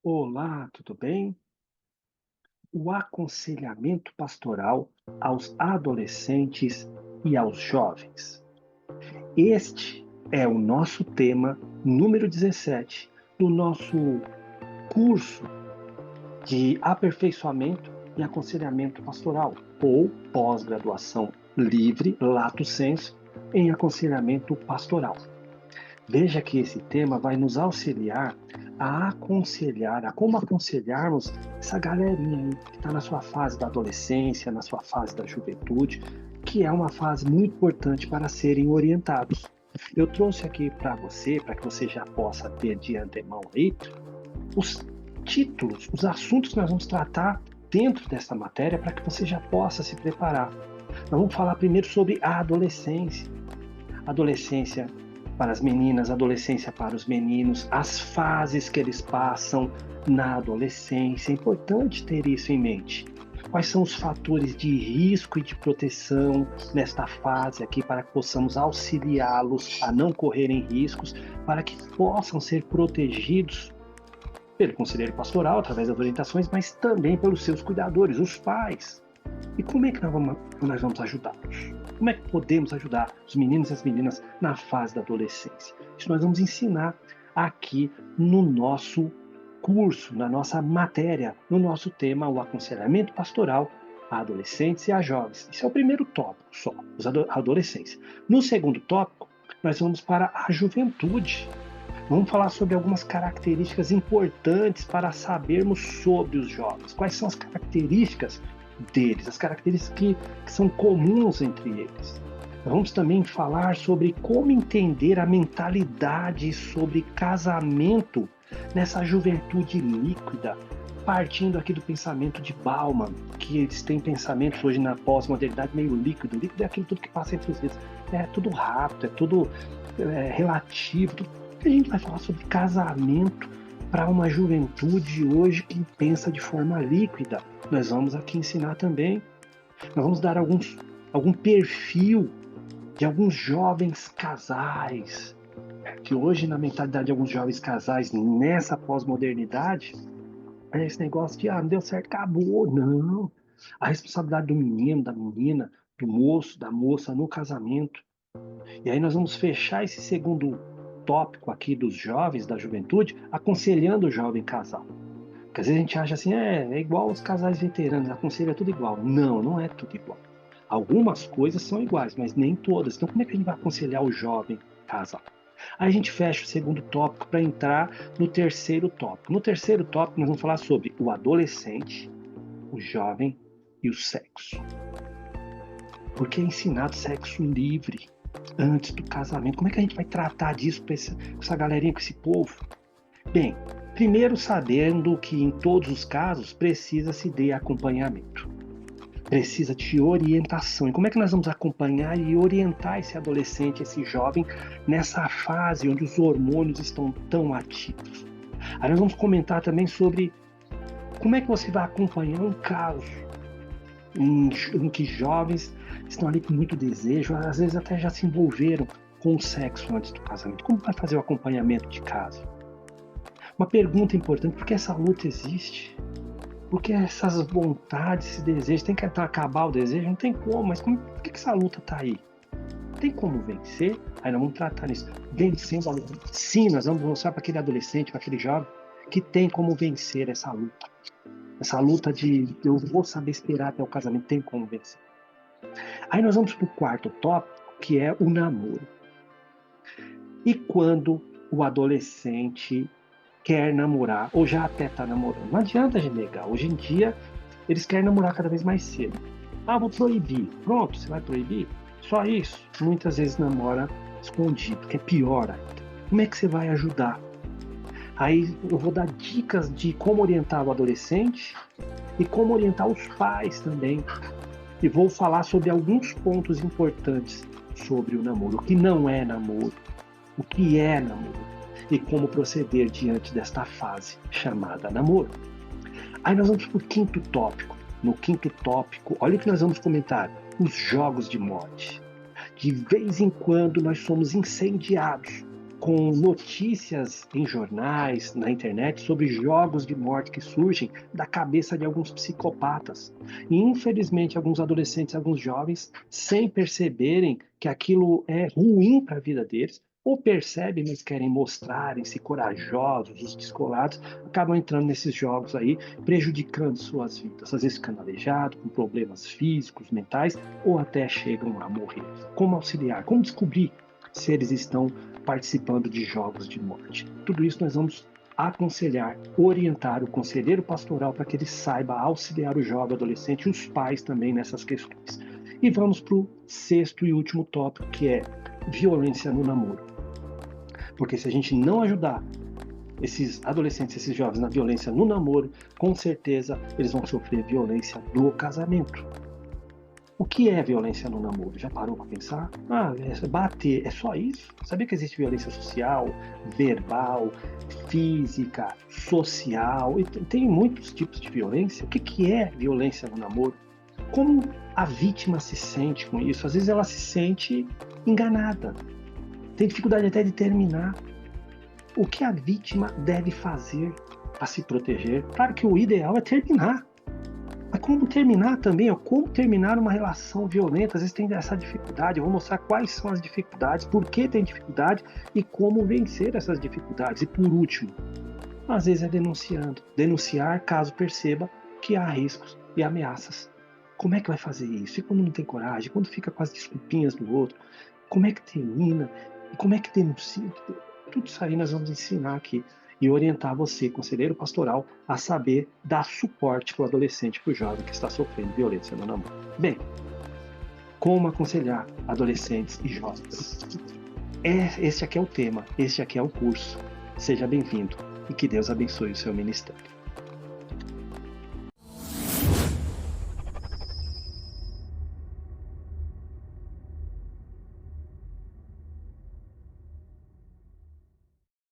Olá, tudo bem? O aconselhamento pastoral aos adolescentes e aos jovens. Este é o nosso tema número 17 do nosso curso de aperfeiçoamento e aconselhamento pastoral, ou pós-graduação livre, lato sensu, em aconselhamento pastoral. Veja que esse tema vai nos auxiliar a aconselhar, a como aconselharmos essa galerinha aí que está na sua fase da adolescência, na sua fase da juventude, que é uma fase muito importante para serem orientados. Eu trouxe aqui para você, para que você já possa ter de antemão aí, os títulos, os assuntos que nós vamos tratar dentro dessa matéria para que você já possa se preparar. Nós vamos falar primeiro sobre a adolescência. Adolescência para as meninas, adolescência para os meninos, as fases que eles passam na adolescência. É importante ter isso em mente. Quais são os fatores de risco e de proteção nesta fase aqui para que possamos auxiliá-los a não correrem riscos, para que possam ser protegidos pelo conselheiro pastoral, através das orientações, mas também pelos seus cuidadores, os pais. E como é que nós vamos ajudá-los? Como é que podemos ajudar os meninos e as meninas na fase da adolescência? Isso nós vamos ensinar aqui no nosso curso, na nossa matéria, no nosso tema, o aconselhamento pastoral a adolescentes e a jovens. Esse é o primeiro tópico só, a adolescência. No segundo tópico, nós vamos para a juventude. Vamos falar sobre algumas características importantes para sabermos sobre os jovens. Quais são as características deles, as características que são comuns entre eles. Vamos também falar sobre como entender a mentalidade sobre casamento nessa juventude líquida, partindo aqui do pensamento de Bauman, que eles têm pensamentos hoje na pós-modernidade meio líquido. Líquido é aquilo tudo que passa entre os dedos. É tudo rápido, é tudo relativo. A gente vai falar sobre casamento para uma juventude hoje que pensa de forma líquida. Nós vamos aqui ensinar também, nós vamos dar algum perfil de alguns jovens casais, que hoje na mentalidade de alguns jovens casais nessa pós-modernidade, é esse negócio de, não deu certo, acabou. Não. A responsabilidade do menino, da menina, do moço, da moça no casamento. E aí nós vamos fechar esse segundo tópico aqui dos jovens, da juventude, aconselhando o jovem casal. Porque às vezes a gente acha assim, é igual os casais veteranos, aconselha tudo igual. Não, não é tudo igual. Algumas coisas são iguais, mas nem todas. Então como é que a gente vai aconselhar o jovem casal? Aí a gente fecha o segundo tópico para entrar no terceiro tópico. No terceiro tópico nós vamos falar sobre o adolescente, o jovem e o sexo. Porque é ensinado sexo livre antes do casamento. Como é que a gente vai tratar disso com essa galerinha, com esse povo? Bem, primeiro sabendo que em todos os casos precisa-se de acompanhamento. Precisa de orientação. E como é que nós vamos acompanhar e orientar esse adolescente, esse jovem, nessa fase onde os hormônios estão tão ativos? Aí nós vamos comentar também sobre como é que você vai acompanhar um caso em que jovens estão ali com muito desejo, às vezes até já se envolveram com o sexo antes do casamento. Como vai fazer o acompanhamento de caso? Uma pergunta importante, por que essa luta existe? Por que essas vontades, esse desejo? Tem que acabar o desejo? Não tem como, mas por que essa luta está aí? Tem como vencer? Aí nós vamos tratar nisso. Vencendo a luta. Sim, nós vamos mostrar para aquele adolescente, para aquele jovem, que tem como vencer essa luta. Essa luta de eu vou saber esperar até o casamento, tem como vencer. Aí nós vamos para o quarto tópico, que é o namoro. E quando o adolescente quer namorar, ou já até está namorando, não adianta de negar. Hoje em dia, eles querem namorar cada vez mais cedo. Vou proibir. Pronto, você vai proibir? Só isso. Muitas vezes namora escondido, que é pior ainda. Como é que você vai ajudar? Aí eu vou dar dicas de como orientar o adolescente e como orientar os pais também. E vou falar sobre alguns pontos importantes sobre o namoro. O que não é namoro, o que é namoro e como proceder diante desta fase chamada namoro. Aí nós vamos para o quinto tópico. No quinto tópico, olha o que nós vamos comentar: os jogos de morte. De vez em quando nós somos incendiados com notícias em jornais, na internet, sobre jogos de morte que surgem da cabeça de alguns psicopatas. E, infelizmente, alguns adolescentes, alguns jovens, sem perceberem que aquilo é ruim para a vida deles, ou percebem, mas querem mostrarem-se corajosos, os descolados, acabam entrando nesses jogos aí, prejudicando suas vidas, às vezes ficando aleijado, com problemas físicos, mentais, ou até chegam a morrer. Como auxiliar? Como descobrir se eles estão participando de jogos de morte? Tudo isso nós vamos aconselhar, orientar o conselheiro pastoral para que ele saiba auxiliar o jovem adolescente e os pais também nessas questões. E vamos para o sexto e último tópico, que é violência no namoro. Porque se a gente não ajudar esses adolescentes, esses jovens na violência no namoro, com certeza eles vão sofrer violência no casamento. O que é violência no namoro? Já parou para pensar? É bater, é só isso? Sabia que existe violência social, verbal, física, social? E tem muitos tipos de violência. O que é violência no namoro? Como a vítima se sente com isso? Às vezes ela se sente enganada, tem dificuldade até de terminar. O que a vítima deve fazer para se proteger? Claro que o ideal é terminar. Mas como terminar também, como terminar uma relação violenta? Às vezes tem essa dificuldade. Eu vou mostrar quais são as dificuldades, por que tem dificuldade e como vencer essas dificuldades. E por último, às vezes é denunciando. Denunciar caso perceba que há riscos e ameaças. Como é que vai fazer isso? E quando não tem coragem? Quando fica com as desculpinhas do outro? Como é que termina? E como é que denuncia? Tudo isso aí nós vamos ensinar aqui e orientar você, conselheiro pastoral, a saber dar suporte para o adolescente, para o jovem que está sofrendo violência no namoro. Bem, como aconselhar adolescentes e jovens? Este aqui é o tema, este aqui é o curso. Seja bem-vindo e que Deus abençoe o seu ministério.